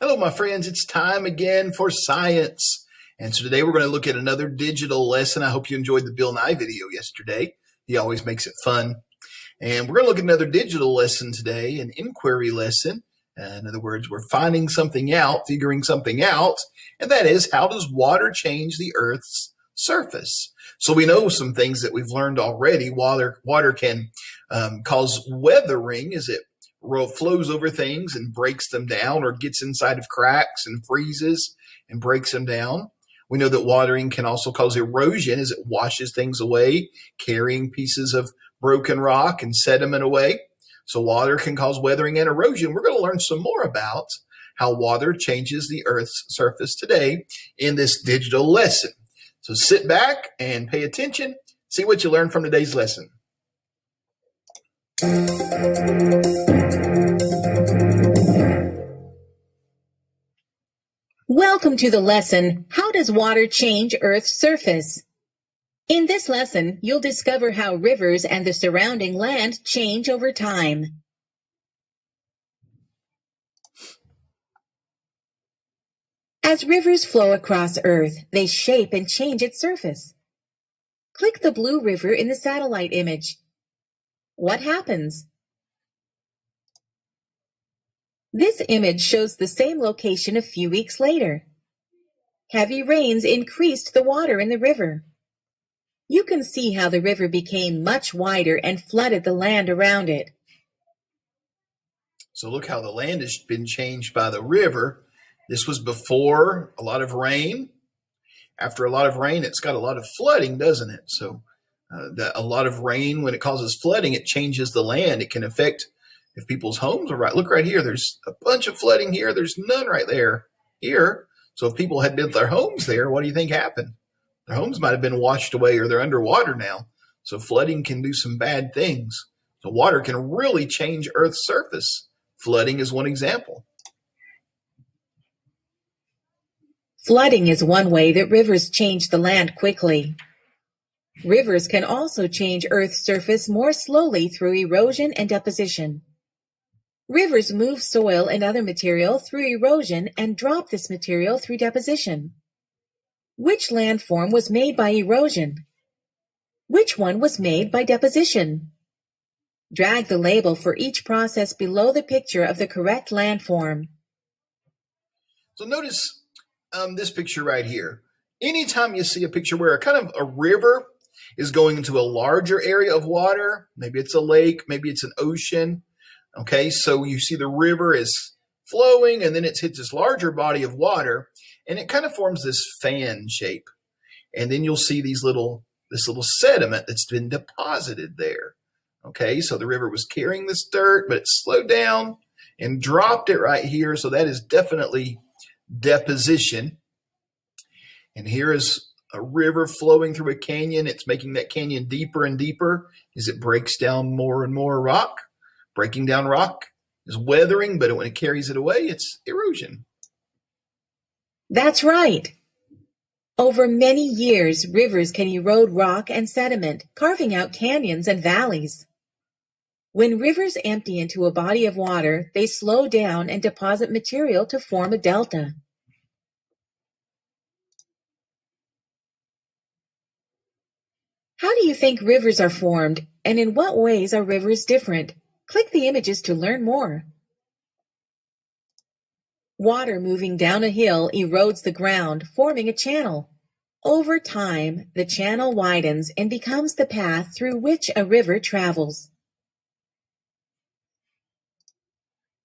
Hello, my friends. It's time again for science. And so today we're going to look at another digital lesson. I hope you enjoyed the Bill Nye video yesterday. He always makes it fun. And we're going to look at another digital lesson today, an inquiry lesson. In other words, we're finding something out, figuring something out, and that is, how does water change the Earth's surface? So we know some things that we've learned already. Water can cause weathering as it flows over things and breaks them down, or gets inside of cracks and freezes and breaks them down. We know that watering can also cause erosion as it washes things away, carrying pieces of broken rock and sediment away. So water can cause weathering and erosion. We're going to learn some more about how water changes the Earth's surface today in this digital lesson. So sit back and pay attention. See what you learned from today's lesson. Welcome to the lesson, How Does Water Change Earth's Surface? In this lesson, you'll discover how rivers and the surrounding land change over time. As rivers flow across Earth, they shape and change its surface. Click the blue river in the satellite image. What happens? This image shows the same location a few weeks later. Heavy rains increased the water in the river. You can see how the river became much wider and flooded the land around it. So look how the land has been changed by the river. This was before a lot of rain. After a lot of rain, it's got a lot of flooding, doesn't it? So a lot of rain, when it causes flooding, it changes the land. It can affect if people's homes are right. Look right here. There's a bunch of flooding here. There's none right there here. So if people had built their homes there, what do you think happened? Their homes might have been washed away, or they're underwater now. So flooding can do some bad things. So water can really change Earth's surface. Flooding is one example. Flooding is one way that rivers change the land quickly. Rivers can also change Earth's surface more slowly through erosion and deposition. Rivers move soil and other material through erosion and drop this material through deposition. Which landform was made by erosion? Which one was made by deposition? Drag the label for each process below the picture of the correct landform. So notice this picture right here. Anytime you see a picture where a river is going into a larger area of water, maybe it's a lake, maybe it's an ocean. Okay, so you see the river is flowing and then it hits this larger body of water and it kind of forms this fan shape. And then you'll see this little sediment that's been deposited there. Okay, so the river was carrying this dirt, but it slowed down and dropped it right here. So that is definitely deposition. And here is a river flowing through a canyon. It's making that canyon deeper and deeper as it breaks down more and more rock. Breaking down rock is weathering, but when it carries it away, it's erosion. That's right. Over many years, rivers can erode rock and sediment, carving out canyons and valleys. When rivers empty into a body of water, they slow down and deposit material to form a delta. How do you think rivers are formed, and in what ways are rivers different? Click the images to learn more. Water moving down a hill erodes the ground, forming a channel. Over time, the channel widens and becomes the path through which a river travels.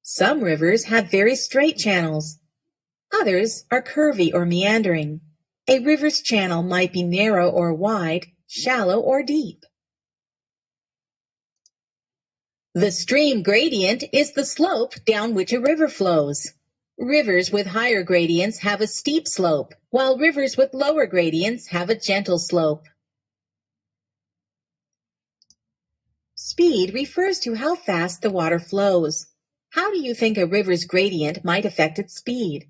Some rivers have very straight channels. Others are curvy or meandering. A river's channel might be narrow or wide, shallow or deep. The stream gradient is the slope down which a river flows. Rivers with higher gradients have a steep slope, while rivers with lower gradients have a gentle slope. Speed refers to how fast the water flows. How do you think a river's gradient might affect its speed?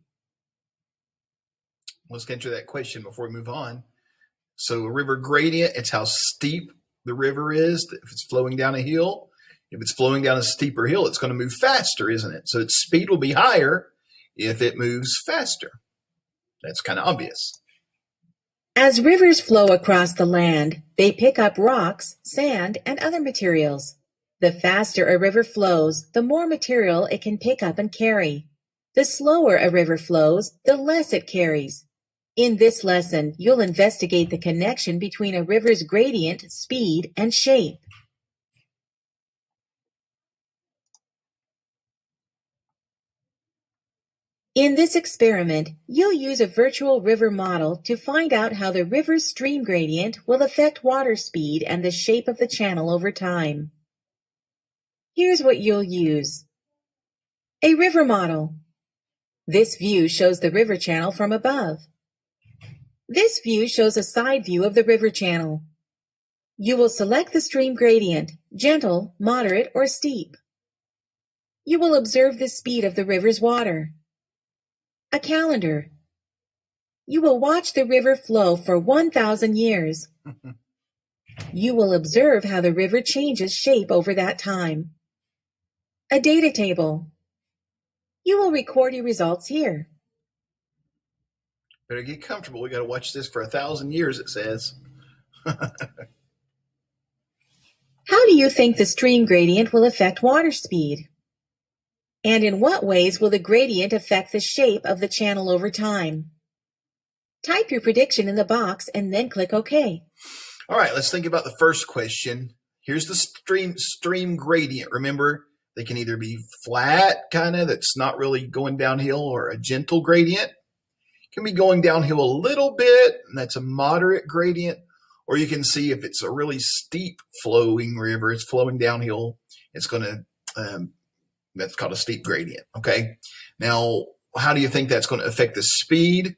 Let's answer that question before we move on. So a river gradient, it's how steep the river is. If it's flowing down a hill, if it's flowing down a steeper hill, it's going to move faster, isn't it? So its speed will be higher if it moves faster. That's kind of obvious. As rivers flow across the land, they pick up rocks, sand, and other materials. The faster a river flows, the more material it can pick up and carry. The slower a river flows, the less it carries. In this lesson, you'll investigate the connection between a river's gradient, speed, and shape. In this experiment, you'll use a virtual river model to find out how the river's stream gradient will affect water speed and the shape of the channel over time. Here's what you'll use. A river model. This view shows the river channel from above. This view shows a side view of the river channel. You will select the stream gradient, gentle, moderate, or steep. You will observe the speed of the river's water. A calendar. You will watch the river flow for 1,000 years. You will observe how the river changes shape over that time. A data table. You will record your results here. Better get comfortable. We got to watch this for 1,000 years, it says. How do you think the stream gradient will affect water speed? And in what ways will the gradient affect the shape of the channel over time? Type your prediction in the box and then click OK. All right, let's think about the first question. Here's the stream gradient. Remember, they can either be flat, kind of, that's not really going downhill, or a gentle gradient. It can be going downhill a little bit, and that's a moderate gradient. Or you can see if it's a really steep flowing river, it's flowing downhill, it's going to, that's called a steep gradient, okay? Now, how do you think that's going to affect the speed?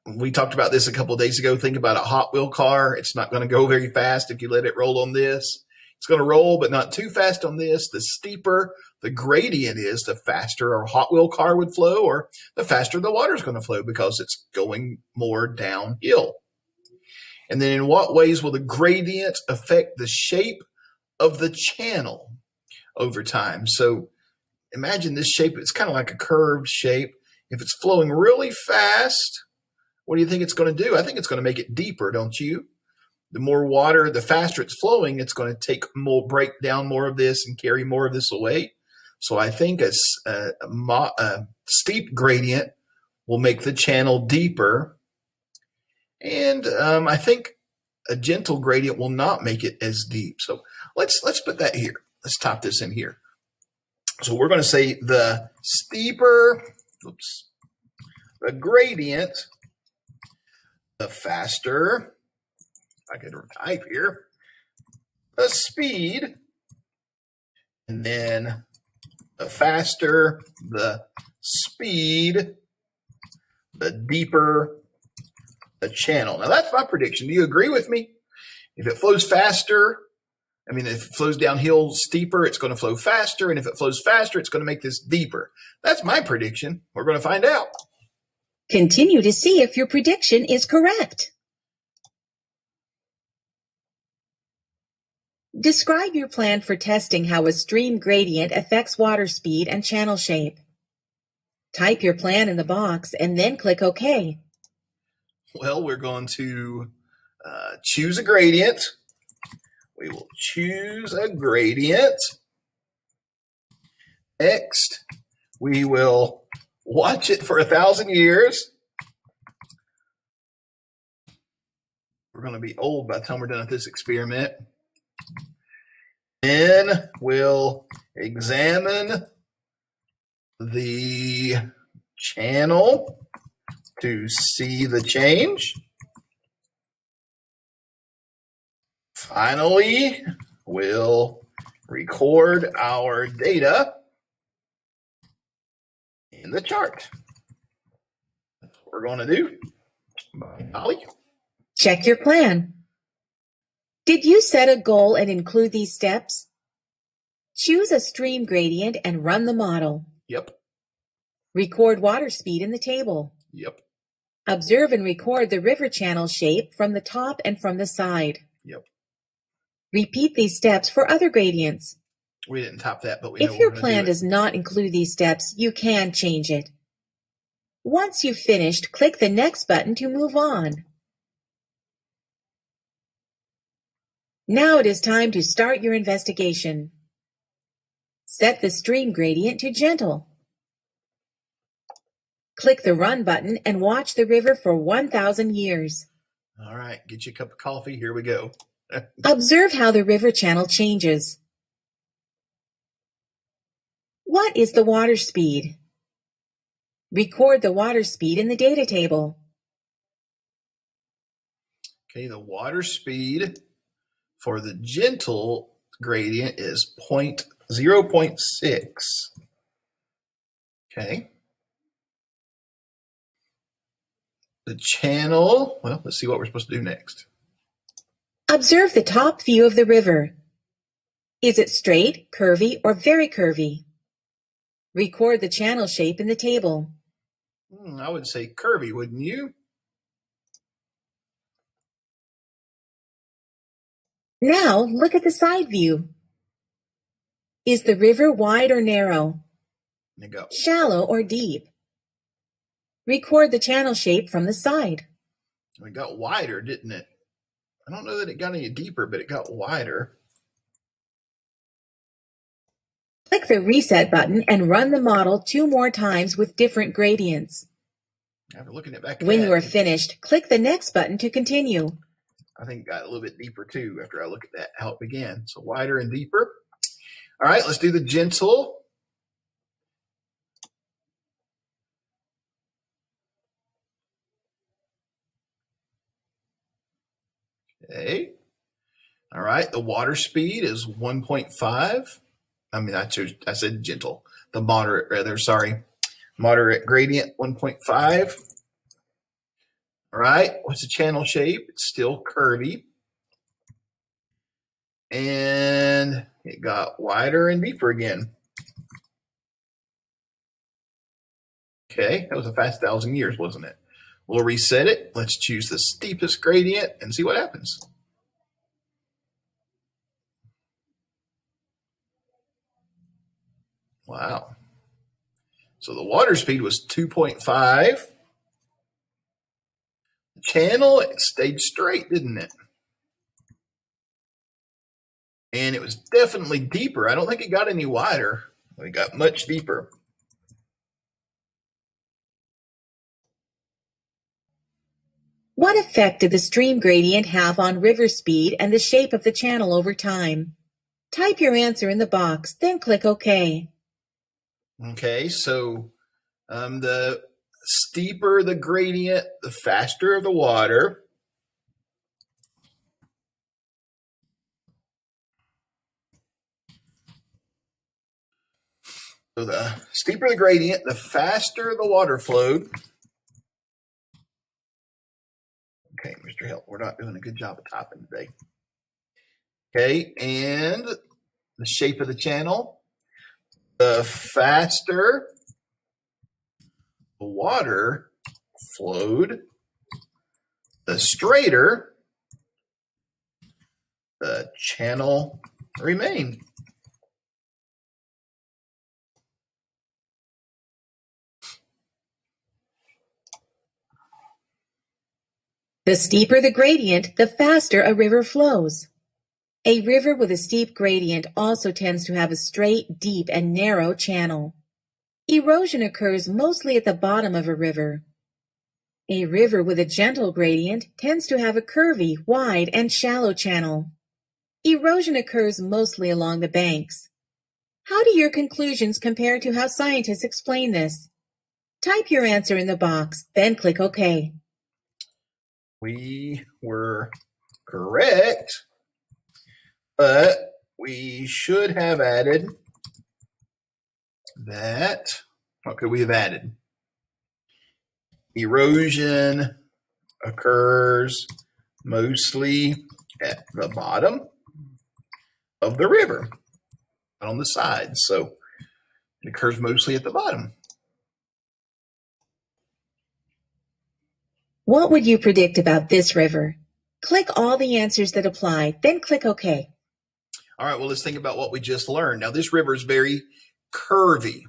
We talked about this a couple of days ago. Think about a Hot Wheel car. It's not going to go very fast if you let it roll on this. It's going to roll, but not too fast on this. The steeper the gradient is, the faster our Hot Wheel car would flow, or the faster the water is going to flow because it's going more downhill. And then in what ways will the gradient affect the shape of the channel over time? So imagine this shape. It's kind of like a curved shape. If it's flowing really fast, what do you think it's going to do? I think it's going to make it deeper, don't you? The more water, the faster it's flowing, it's going to break down more of this and carry more of this away. So I think a steep gradient will make the channel deeper. And I think a gentle gradient will not make it as deep. So let's put that here. Let's type this in here. So we're going to say the steeper, the gradient, the faster, I could type here, the speed, and then the faster the speed, the deeper the channel. Now that's my prediction. Do you agree with me? If it flows faster, if it flows downhill steeper, it's going to flow faster. And if it flows faster, it's going to make this deeper. That's my prediction. We're going to find out. Continue to see if your prediction is correct. Describe your plan for testing how a stream gradient affects water speed and channel shape. Type your plan in the box and then click OK. Well, we're going to choose a gradient. We will choose a gradient. Next, we will watch it for 1,000 years. We're going to be old by the time we're done with this experiment. Then we'll examine the channel to see the change. Finally, we'll record our data in the chart. That's what we're going to do. Bye, Holly. Check your plan. Did you set a goal and include these steps? Choose a stream gradient and run the model. Yep. Record water speed in the table. Yep. Observe and record the river channel shape from the top and from the side. Yep. Repeat these steps for other gradients. We didn't type that, but we know if your plan does not include these steps, you can change it. Once you've finished, click the next button to move on. Now it is time to start your investigation. Set the stream gradient to gentle. Click the Run button and watch the river for 1,000 years. All right, get you a cup of coffee. Here we go. Observe how the river channel changes. What is the water speed? Record the water speed in the data table. Okay, the water speed for the gentle gradient is 0.6. Okay. The channel, well, let's see what we're supposed to do next. Observe the top view of the river. Is it straight, curvy, or very curvy? Record the channel shape in the table. I would say curvy, wouldn't you? Now look at the side view. Is the river wide or narrow? There you go. Shallow or deep? Record the channel shape from the side. It got wider, didn't it? I don't know that it got any deeper, but it got wider. Click the Reset button and run the model 2 more times with different gradients. After looking it back, When you are finished, click the next button to continue. I think it got a little bit deeper too after I look at that, how it began. So wider and deeper. All right, let's do the gentle. Okay. All right, the water speed is 1.5. I said gentle. The moderate, rather, sorry. Moderate gradient, 1.5. All right, what's the channel shape? It's still curvy. And it got wider and deeper again. Okay, that was a fast 1,000 years, wasn't it? We'll reset it. Let's choose the steepest gradient and see what happens. Wow. So the water speed was 2.5. The channel, it stayed straight, didn't it? And it was definitely deeper. I don't think it got any wider. It got much deeper. What effect did the stream gradient have on river speed and the shape of the channel over time? Type your answer in the box, then click OK. Okay, so the steeper the gradient, the faster the water. So the steeper the gradient, the faster the water flowed. Okay, Mr. Hill, we're not doing a good job of typing today. Okay, and the shape of the channel. The faster the water flowed, the straighter the channel remained. The steeper the gradient, the faster a river flows. A river with a steep gradient also tends to have a straight, deep, and narrow channel. Erosion occurs mostly at the bottom of a river. A river with a gentle gradient tends to have a curvy, wide, and shallow channel. Erosion occurs mostly along the banks. How do your conclusions compare to how scientists explain this? Type your answer in the box, then click OK. We were correct, but we should have added that. What could we have added? Erosion occurs mostly at the bottom of the river, not on the sides. So it occurs mostly at the bottom. What would you predict about this river? Click all the answers that apply, then click OK. All right, well, let's think about what we just learned. Now, this river is very curvy.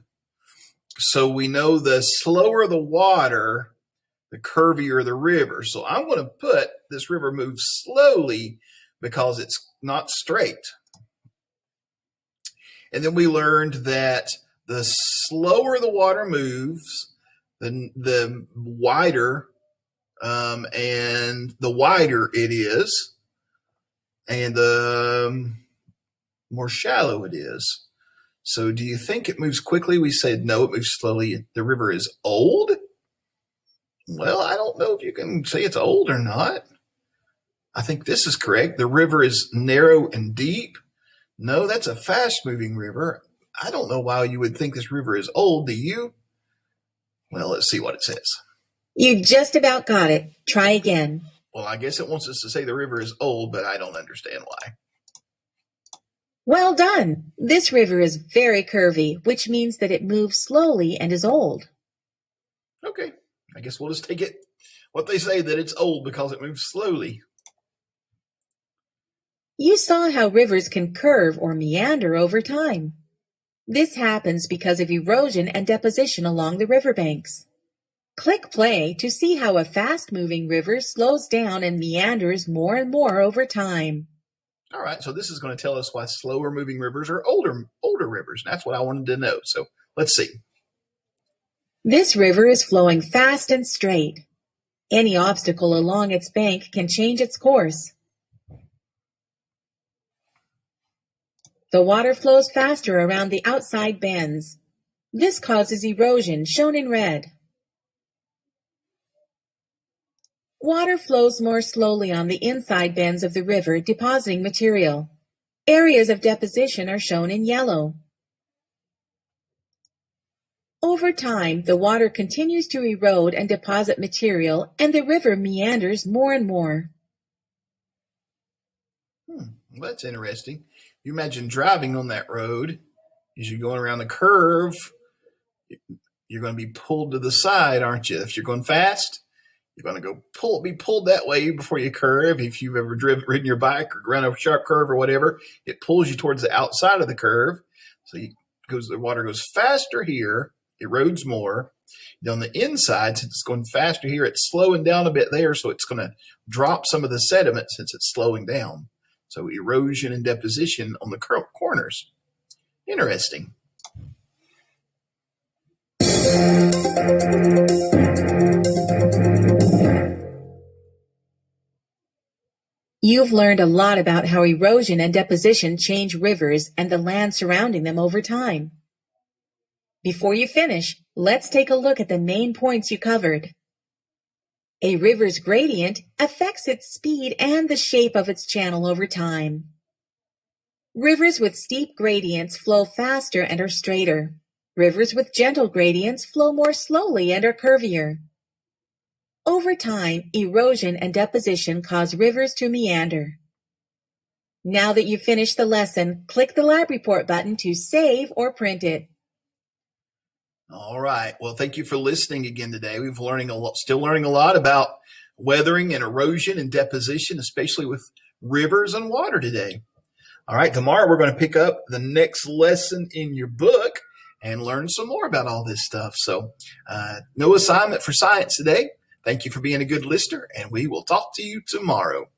So we know the slower the water, the curvier the river. So I'm going to put this river moves slowly because it's not straight. And then we learned that the slower the water moves, the wider and the wider it is, and the more shallow it is. So do you think it moves quickly? We said no, it moves slowly. The river is old. Well, I don't know if you can say it's old or not. I think this is correct. The river is narrow and deep. No, that's a fast-moving river. I don't know why you would think this river is old. Do you? Well, let's see what it says. You just about got it. Try again. Well, I guess it wants us to say the river is old, but I don't understand why. Well done. This river is very curvy, which means that it moves slowly and is old. Okay, I guess we'll just take it what they say, that it's old because it moves slowly. You saw how rivers can curve or meander over time. This happens because of erosion and deposition along the riverbanks. Click play to see how a fast-moving river slows down and meanders more and more over time. All right, so this is going to tell us why slower moving rivers are older rivers. That's what I wanted to know. So let's see. This river is flowing fast and straight. Any obstacle along its bank can change its course. The water flows faster around the outside bends. This causes erosion, shown in red. Water flows more slowly on the inside bends of the river, depositing material. Areas of deposition are shown in yellow. Over time, the water continues to erode and deposit material, and the river meanders more and more. Well, that's interesting. You imagine driving on that road as you're going around the curve, you're going to be pulled to the side, aren't you? If you're going fast, you're going to be pulled that way before you curve. If you've ever ridden your bike or run a sharp curve or whatever, it pulls you towards the outside of the curve. So the water goes faster here, erodes more. On the inside, since it's going faster here, it's slowing down a bit there, so it's going to drop some of the sediment since it's slowing down. So erosion and deposition on the corners. Interesting. You've learned a lot about how erosion and deposition change rivers and the land surrounding them over time. Before you finish, let's take a look at the main points you covered. A river's gradient affects its speed and the shape of its channel over time. Rivers with steep gradients flow faster and are straighter. Rivers with gentle gradients flow more slowly and are curvier. Over time, erosion and deposition cause rivers to meander. Now that you've finished the lesson, click the lab report button to save or print it. All right. Well, thank you for listening again today. We've still learning a lot about weathering and erosion and deposition, especially with rivers and water today. All right. Tomorrow we're going to pick up the next lesson in your book and learn some more about all this stuff. So no assignment for science today. Thank you for being a good listener, and we will talk to you tomorrow.